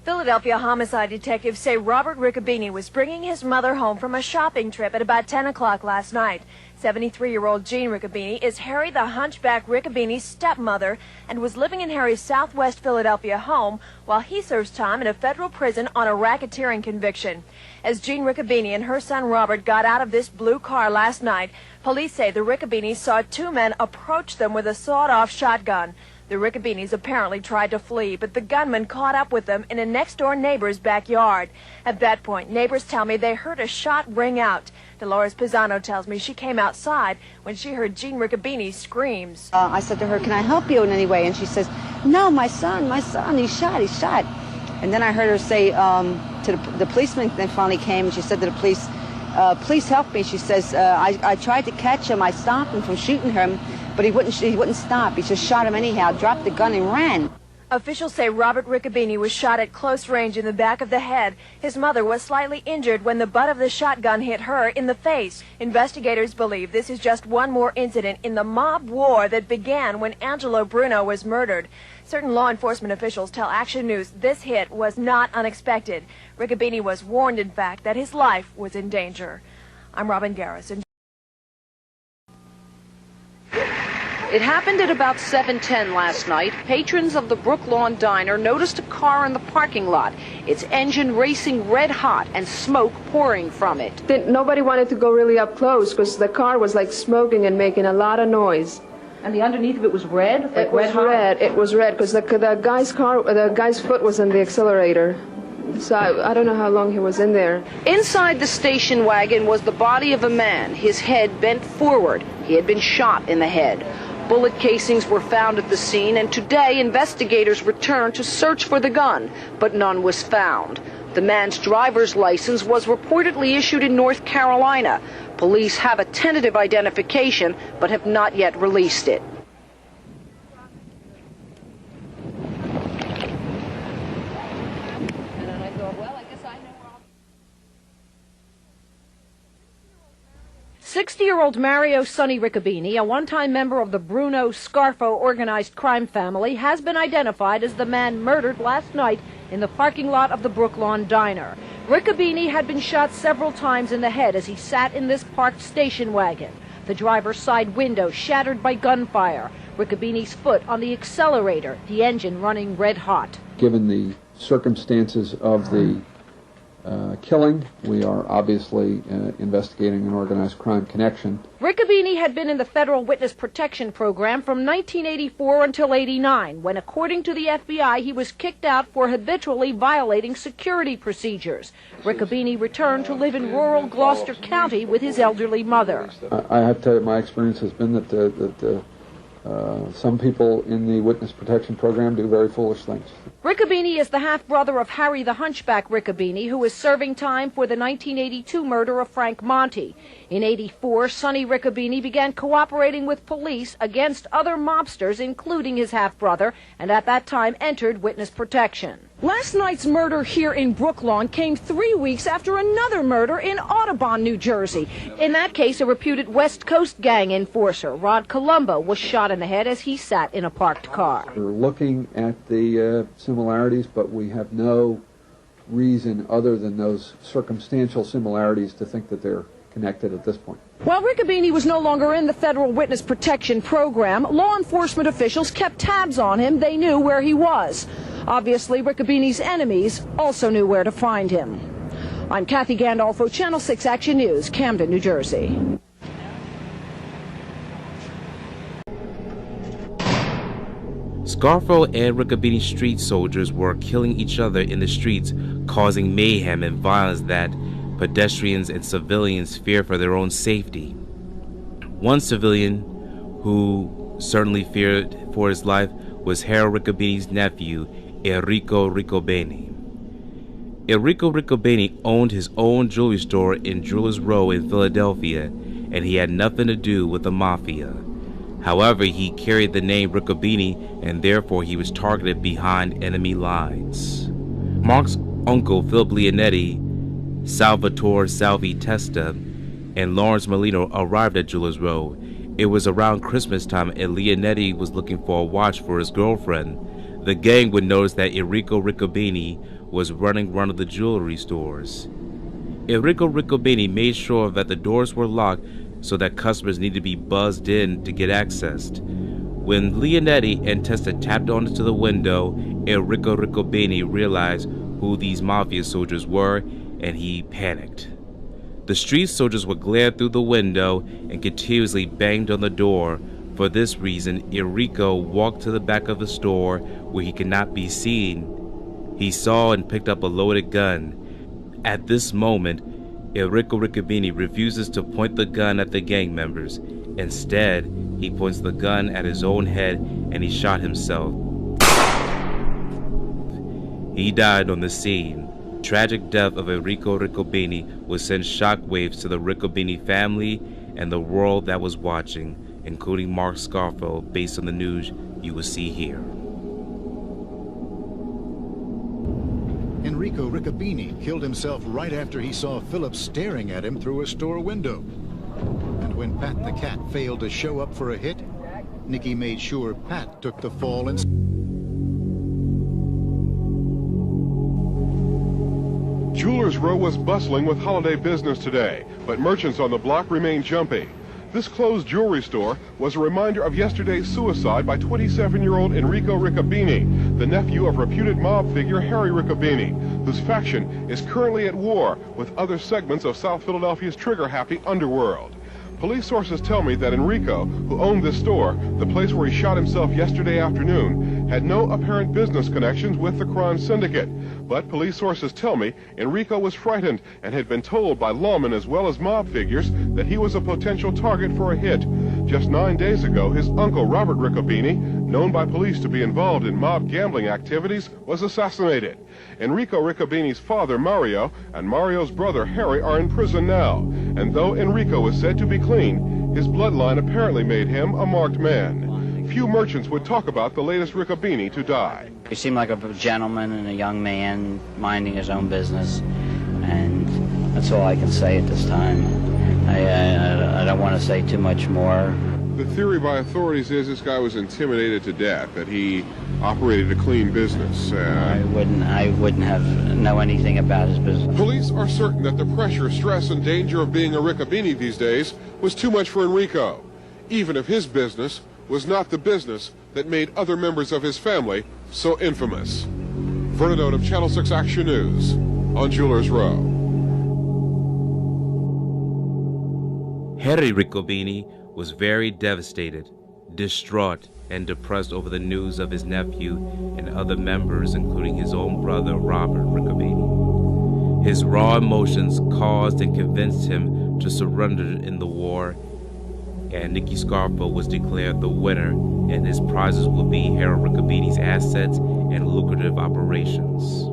Philadelphia homicide detectives say Robert Ricabini was bringing his mother home from a shopping trip at about 10 o'clock last night. 73-year-old Jean Ricabini is Harry the Hunchback Ricabini's stepmother and was living in Harry's southwest Philadelphia home while he serves time in a federal prison on a racketeering conviction. As Jean Ricabini and her son Robert got out of this blue car last night, police say the Ricabinis saw 2 men approach them with a sawed-off shotgun. The Rickabinis apparently tried to flee, but the gunman caught up with them in a next-door neighbor's backyard. At that point, neighbors tell me they heard a shot ring out. Dolores Pisano tells me she came outside when she heard Jean Riccabini's screams. I said to her, "Can I help you in any way?" And she says, "No, my son, he's shot. And then I heard her say to the policeman then finally came, and she said to the police, "Please help me." She says, I tried to catch him. I stopped him from shooting him, but he wouldn't stop. He just shot him anyhow, dropped the gun and ran. Officials say Robert Riccabini was shot at close range in the back of the head. His mother was slightly injured when the butt of the shotgun hit her in the face. Investigators believe this is just one more incident in the mob war that began when Angelo Bruno was murdered. Certain law enforcement officials tell Action News this hit was not unexpected. Riccabini was warned, in fact, that his life was in danger. I'm Robin Garrison. It happened at about 7:10 last night. Patrons of the Brooklawn Diner noticed a car in the parking lot, its engine racing red hot and smoke pouring from it. Nobody wanted to go really up close because the car was like smoking and making a lot of noise. And the underneath of it was red? It was red. It was red because the guy's foot was in the accelerator. So I don't know how long he was in there. Inside the station wagon was the body of a man, his head bent forward. He had been shot in the head. Bullet casings were found at the scene, and today investigators returned to search for the gun, but none was found. The man's driver's license was reportedly issued in North Carolina. Police have a tentative identification, but have not yet released it. 60-year-old Mario Sonny Riccabini, a one-time member of the Bruno Scarfo organized crime family, has been identified as the man murdered last night in the parking lot of the Brooklawn Diner. Riccabini had been shot several times in the head as he sat in this parked station wagon. The driver's side window shattered by gunfire. Riccabini's foot on the accelerator, the engine running red hot. Given the circumstances of the killing, we are obviously investigating an organized crime connection. Riccabini had been in the Federal Witness Protection Program from 1984 until '89, when, according to the FBI, he was kicked out for habitually violating security procedures. Riccabini returned to live in rural Gloucester County with his elderly mother. I have to tell you, my experience has been that some people in the Witness Protection Program do very foolish things. Riccabini is the half-brother of Harry the Hunchback Riccabini, who is serving time for the 1982 murder of Frank Monte. In '84, Sonny Riccabini began cooperating with police against other mobsters, including his half-brother, and at that time entered witness protection. Last night's murder here in Brooklawn came 3 weeks after another murder in Audubon, New Jersey. In that case, a reputed West Coast gang enforcer, Rod Colombo, was shot in the head as he sat in a parked car. We're looking at the similarities, but we have no reason other than those circumstantial similarities to think that they're connected at this point. While Riccabini was no longer in the Federal Witness Protection Program, law enforcement officials kept tabs on him. They knew where he was. Obviously, Riccabini's enemies also knew where to find him. I'm Kathy Gandolfo, Channel 6 Action News, Camden, New Jersey. Scarfo and Riccabini street soldiers were killing each other in the streets, causing mayhem and violence that pedestrians and civilians fear for their own safety. One civilian who certainly feared for his life was Harold Riccabini's nephew, Enrico Riccabini. Enrico Riccabini owned his own jewelry store in Jewelers Row in Philadelphia, and he had nothing to do with the mafia. However, he carried the name Riccabini, and therefore he was targeted behind enemy lines. Mark's uncle, Philip Leonetti, Salvatore Salvi Testa, and Lawrence Merlino arrived at Jewelers Row. It was around Christmas time, and Leonetti was looking for a watch for his girlfriend. The gang would notice that Enrico Riccabini was running one of the jewelry stores. Enrico Riccabini made sure that the doors were locked so that customers needed to be buzzed in to get accessed. When Leonetti and Testa tapped onto the window, Enrico Riccabini realized who these mafia soldiers were, and he panicked. The street soldiers would glare through the window and continuously banged on the door. For this reason, Enrico walked to the back of the store where he could not be seen. He saw and picked up a loaded gun. At this moment, Enrico Riccabini refuses to point the gun at the gang members. Instead, he points the gun at his own head and he shot himself. He died on the scene. The tragic death of Enrico Riccabini would send shockwaves to the Riccabini family and the world that was watching, including Mark Scarfo, based on the news you will see here. Enrico Riccabini killed himself right after he saw Philip staring at him through a store window. And when Pat the cat failed to show up for a hit, Nicky made sure Pat took the fall and... Jewelers Row was bustling with holiday business today, but merchants on the block remained jumpy. This closed jewelry store was a reminder of yesterday's suicide by 27-year-old Enrico Riccabini, the nephew of reputed mob figure Harry Riccabini, whose faction is currently at war with other segments of South Philadelphia's trigger-happy underworld. Police sources tell me that Enrico, who owned this store, the place where he shot himself yesterday afternoon, had no apparent business connections with the crime syndicate. But police sources tell me Enrico was frightened and had been told by lawmen as well as mob figures that he was a potential target for a hit. Just 9 days ago, his uncle Robert Riccabini, known by police to be involved in mob gambling activities, was assassinated. Enrico Riccabini's father, Mario, and Mario's brother, Harry, are in prison now. And though Enrico is said to be clean, his bloodline apparently made him a marked man. Few merchants would talk about the latest Riccabini to die. He seemed like a gentleman and a young man minding his own business, and that's all I can say at this time. I don't want to say too much more. The theory by authorities is this guy was intimidated to death, that he operated a clean business. I wouldn't know anything about his business. Police are certain that the pressure, stress, and danger of being a Riccabini these days was too much for Enrico, even if his business was not the business that made other members of his family so infamous. Vernon Oat of Channel 6 Action News on Jewelers Row. Harry Riccabini was very devastated, distraught, and depressed over the news of his nephew and other members, including his own brother, Robert Riccabini. His raw emotions caused and convinced him to surrender in the war, and Nicky Scarfo was declared the winner, and his prizes would be Harry Riccabini's assets and lucrative operations.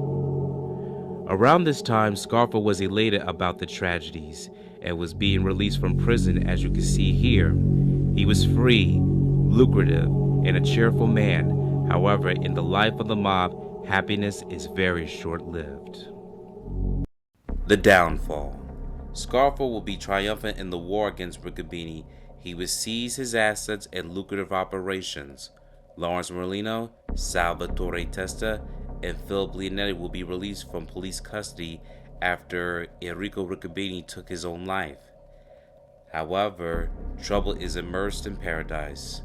Around this time, Scarfo was elated about the tragedies and was being released from prison, as you can see here. He was free, lucrative, and a cheerful man. However, in the life of the mob, happiness is very short-lived. The downfall. Scarfo will be triumphant in the war against Riccabini. He would seize his assets and lucrative operations. Lawrence Merlino, Salvatore Testa, and Philip Leonetti will be released from police custody after Enrico Riccabini took his own life. However, trouble is immersed in paradise.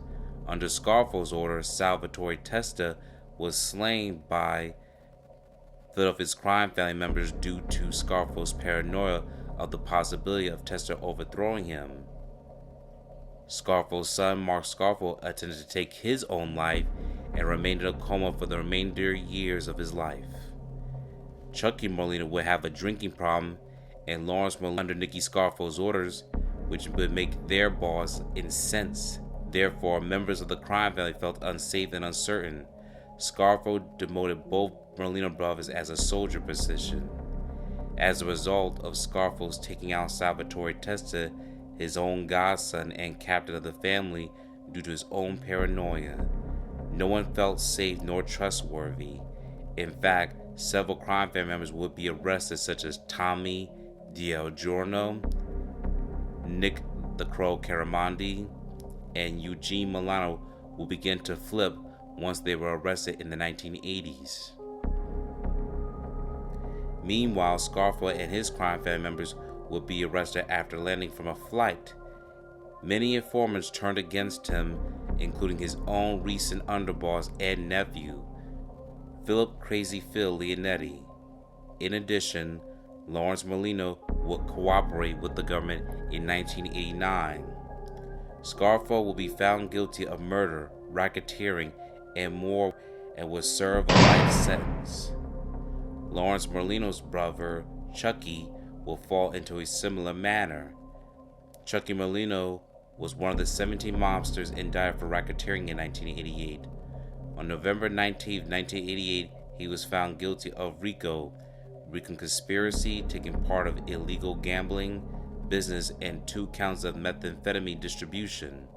Under Scarfo's order, Salvatore Testa was slain by Philadelphia's crime family members due to Scarfo's paranoia of the possibility of Testa overthrowing him. Scarfo's son, Mark Scarfo, attempted to take his own life and remained in a coma for the remainder years of his life. Chuckie Merlino would have a drinking problem, and Lawrence Merlino, under Nicky Scarfo's orders, which would make their boss incensed. Therefore, members of the crime family felt unsafe and uncertain. Scarfo demoted both Merlino brothers as a soldier position. As a result of Scarfo's taking out Salvatore Testa, his own godson and captain of the family, due to his own paranoia, no one felt safe nor trustworthy. In fact, several crime family members would be arrested, such as Tommy Giorno, Nick the Crow Caramandi, and Eugene Milano will begin to flip once they were arrested in the 1980s. Meanwhile, Scarfo and his crime family members would be arrested after landing from a flight. Many informants turned against him, including his own recent underboss and nephew, Philip Crazy Phil Leonetti. In addition, Lawrence Merlino would cooperate with the government in 1989. Scarfo will be found guilty of murder, racketeering, and more, and would serve a life sentence. Lawrence Merlino's brother, Chuckie, will fall into a similar manner. Chuckie Merlino was one of the 17 mobsters indicted for racketeering in 1988. On November 19, 1988, he was found guilty of RICO conspiracy, taking part of illegal gambling business, and 2 counts of methamphetamine distribution.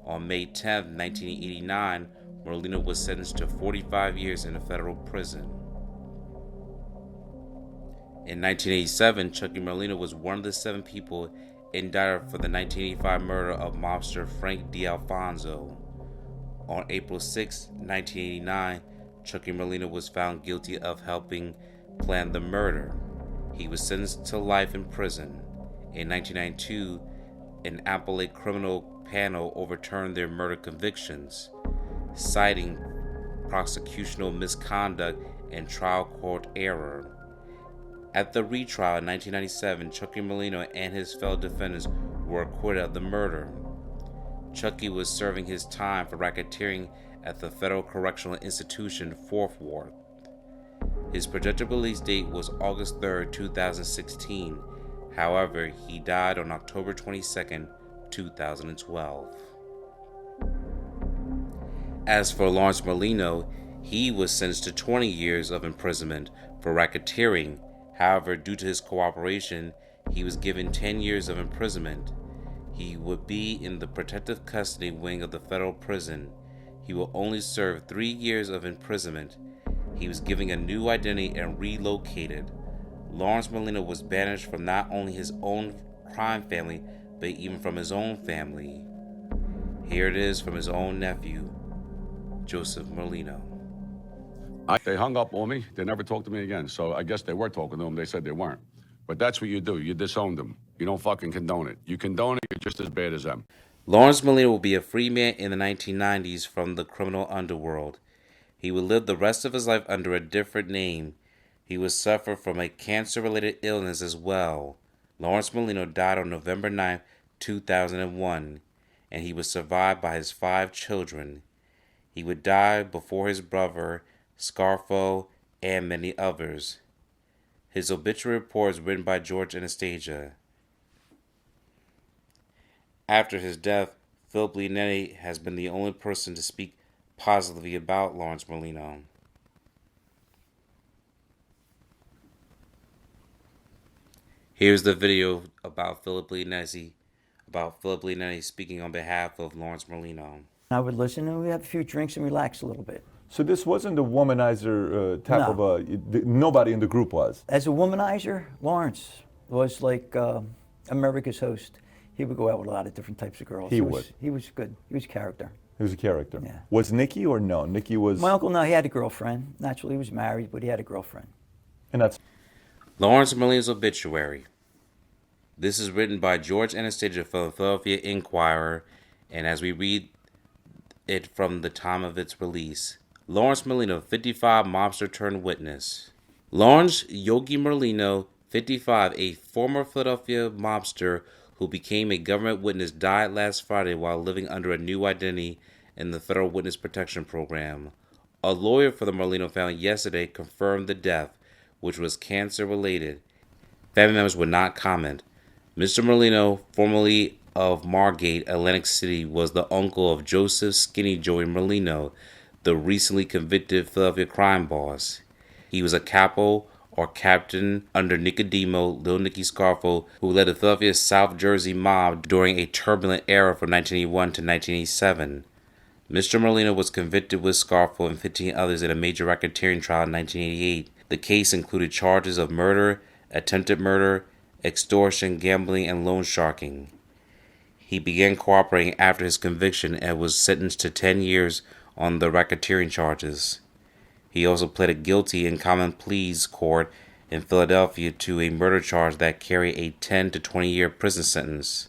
On May 10, 1989, Merlino was sentenced to 45 years in a federal prison. In 1987, Chuckie Merlino was one of the 7 people indicted for the 1985 murder of mobster Frank D'Alfonso. On April 6, 1989, Chuckie Merlino was found guilty of helping plan the murder. He was sentenced to life in prison. In 1992, an appellate criminal panel overturned their murder convictions, citing prosecutorial misconduct and trial court error. At the retrial in 1997, Chuckie Merlino and his fellow defendants were acquitted of the murder. Chuckie was serving his time for racketeering at the Federal Correctional Institution, 4th Ward. His projected release date was August 3, 2016. However, he died on October 22, 2012. As for Lawrence Merlino, he was sentenced to 20 years of imprisonment for racketeering. However, due to his cooperation, he was given 10 years of imprisonment. He would be in the protective custody wing of the federal prison. He will only serve 3 years of imprisonment. He was given a new identity and relocated. Lawrence Merlino was banished from not only his own crime family, but even from his own family. Here it is from his own nephew, Joseph Merlino. They hung up on me. They never talked to me again. So I guess they were talking to him. They said they weren't. But that's what you do. You disown them. You don't fucking condone it. You condone it, you're just as bad as them. Lawrence Merlino will be a free man in the 1990s from the criminal underworld. He would live the rest of his life under a different name. He would suffer from a cancer-related illness as well. Lawrence Merlino died on November 9, 2001, and he was survived by his 5 children. He would die before his brother, Scarfo, and many others. His obituary report is written by George Anastasia. After his death, Philip Ilee2023 has been the only person to speak positively about Lawrence Merlino. Here's the video about Philip Ilee2023 speaking on behalf of Lawrence Merlino. I would listen and we'd have a few drinks and relax a little bit. So this wasn't a womanizer type of a, nobody in the group was? As a womanizer, Lawrence was like America's Host. He would go out with a lot of different types of girls. He was good. He was a character. He was a character. Yeah. Was Nicky or no? Nicky was... My uncle, no, he had a girlfriend. Naturally, he was married, but he had a girlfriend. And that's... Lawrence Merlino's obituary. This is written by George Anastasia from the Philadelphia Inquirer, and as we read it from the time of its release. Lawrence Merlino, 55, mobster turned witness. Lawrence Yogi Merlino, 55, a former Philadelphia mobster who became a government witness, died last Friday while living under a new identity in the Federal Witness Protection Program. A lawyer for the Merlino family yesterday confirmed the death, which was cancer-related. Family members would not comment. Mr. Merlino, formerly of Margate, Atlantic City, was the uncle of Joseph Skinny Joey Merlino, the recently convicted Philadelphia crime boss. He was a capo, or captain, under Nicodemus, Lil Nicky Scarfo, who led the Philadelphia South Jersey mob during a turbulent era from 1981 to 1987. Mr. Merlino was convicted with Scarfo and 15 others in a major racketeering trial in 1988. The case included charges of murder, attempted murder, extortion, gambling, and loan sharking. He began cooperating after his conviction and was sentenced to 10 years on the racketeering charges. He also pleaded guilty in common pleas court in Philadelphia to a murder charge that carried a 10 to 20-year prison sentence.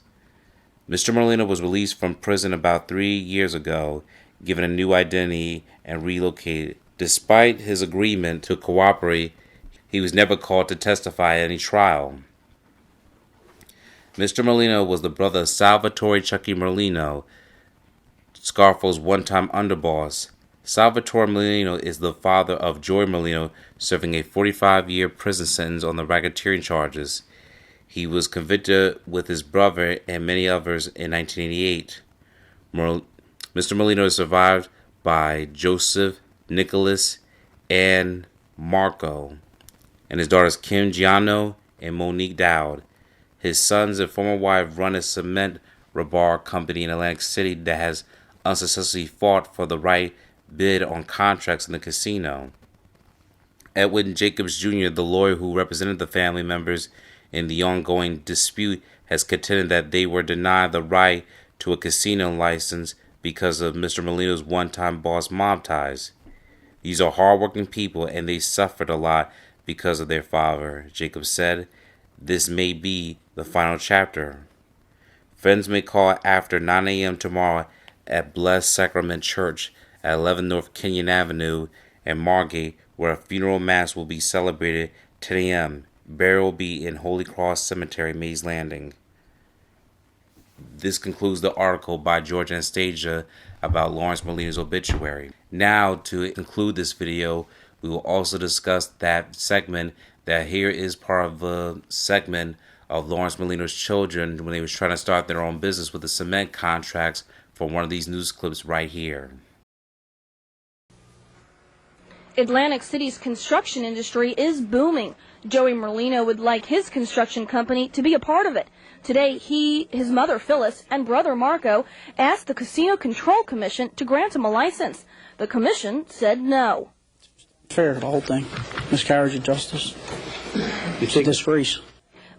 Mr. Merlino was released from prison about 3 years ago, given a new identity, and relocated. Despite his agreement to cooperate, he was never called to testify at any trial. Mr. Merlino was the brother of Salvatore Chuckie Merlino, Scarfo's one-time underboss. Salvatore Merlino is the father of Joey Merlino, serving a 45-year prison sentence on the racketeering charges. He was convicted with his brother and many others in 1988. Mr. Merlino is survived by Joseph, Nicholas, and Marco, and his daughters Kim Giano and Monique Dowd. His sons and former wife run a cement rebar company in Atlantic City that has unsuccessfully fought for the right bid on contracts in the casino. Edwin Jacobs Jr., the lawyer who represented the family members in the ongoing dispute, has contended that they were denied the right to a casino license because of Mr. Merlino's one-time boss mob ties. These are hardworking people and they suffered a lot because of their father, Jacobs said. This may be the final chapter. Friends may call after 9 a.m. tomorrow at Blessed Sacrament Church at 11 North Kenyon Avenue and Margate, where a funeral mass will be celebrated 10 a.m. Burial will be in Holy Cross Cemetery, Mays Landing. This concludes the article by George Anastasia about Lawrence Merlino's obituary. Now, to conclude this video, we will also discuss that segment that here is part of the segment of Lawrence Merlino's children when they was trying to start their own business with the cement contracts for one of these news clips right here. Atlantic City's construction industry is booming. Joey Merlino would like his construction company to be a part of it. Today, his mother Phyllis, and brother Marco asked the Casino Control Commission to grant him a license. The commission said no. Fair, the whole thing. Miscarriage of justice. It's a disgrace.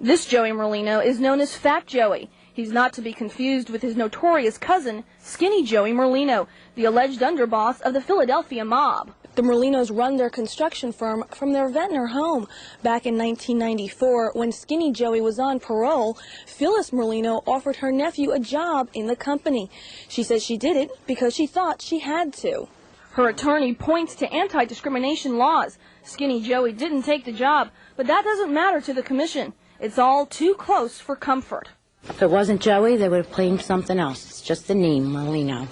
This Joey Merlino is known as Fat Joey. He's not to be confused with his notorious cousin, Skinny Joey Merlino, the alleged underboss of the Philadelphia mob. The Merlinos run their construction firm from their Ventnor home. Back in 1994, when Skinny Joey was on parole, Phyllis Merlino offered her nephew a job in the company. She says she did it because she thought she had to. Her attorney points to anti-discrimination laws. Skinny Joey didn't take the job, but that doesn't matter to the commission. It's all too close for comfort. If it wasn't Joey, they would have claimed something else. It's just the name, Merlino.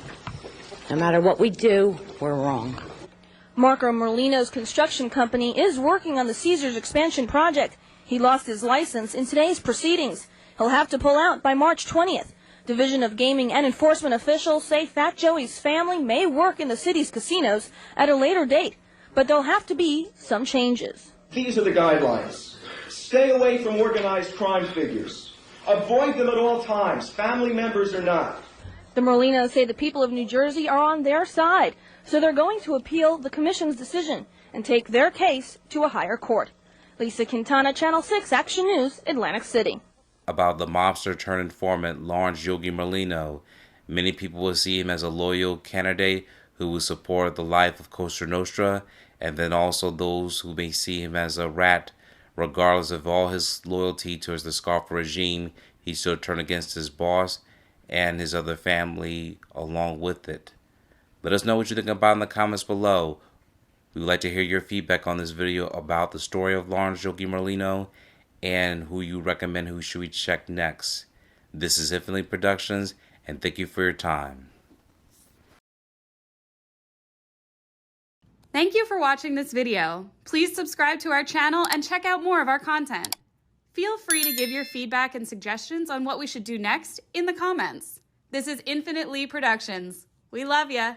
No matter what we do, we're wrong. Marco Merlino's construction company is working on the Caesars expansion project. He lost his license in today's proceedings. He'll have to pull out by March 20th. Division of Gaming and Enforcement officials say Fat Joey's family may work in the city's casinos at a later date, but there'll have to be some changes. These are the guidelines. Stay away from organized crime figures. Avoid them at all times, family members or not. The Merlinos say the people of New Jersey are on their side, so they're going to appeal the commission's decision and take their case to a higher court. Lisa Quintana, Channel 6 Action News, Atlantic City. About the mobster turned informant Lawrence Yogi Merlino, many people will see him as a loyal candidate who will support the life of Cosa Nostra, and then also those who may see him as a rat. Regardless of all his loyalty towards the Scarfo regime, he still turned against his boss and his other family along with it. Let us know what you think about in the comments below. We would like to hear your feedback on this video about the story of Lawrence Yogi Merlino and who you recommend who should we check next. This is Infinitely Productions, and thank you for your time. Thank you for watching this video. Please subscribe to our channel and check out more of our content. Feel free to give your feedback and suggestions on what we should do next in the comments. This is Infinitely Productions. We love ya.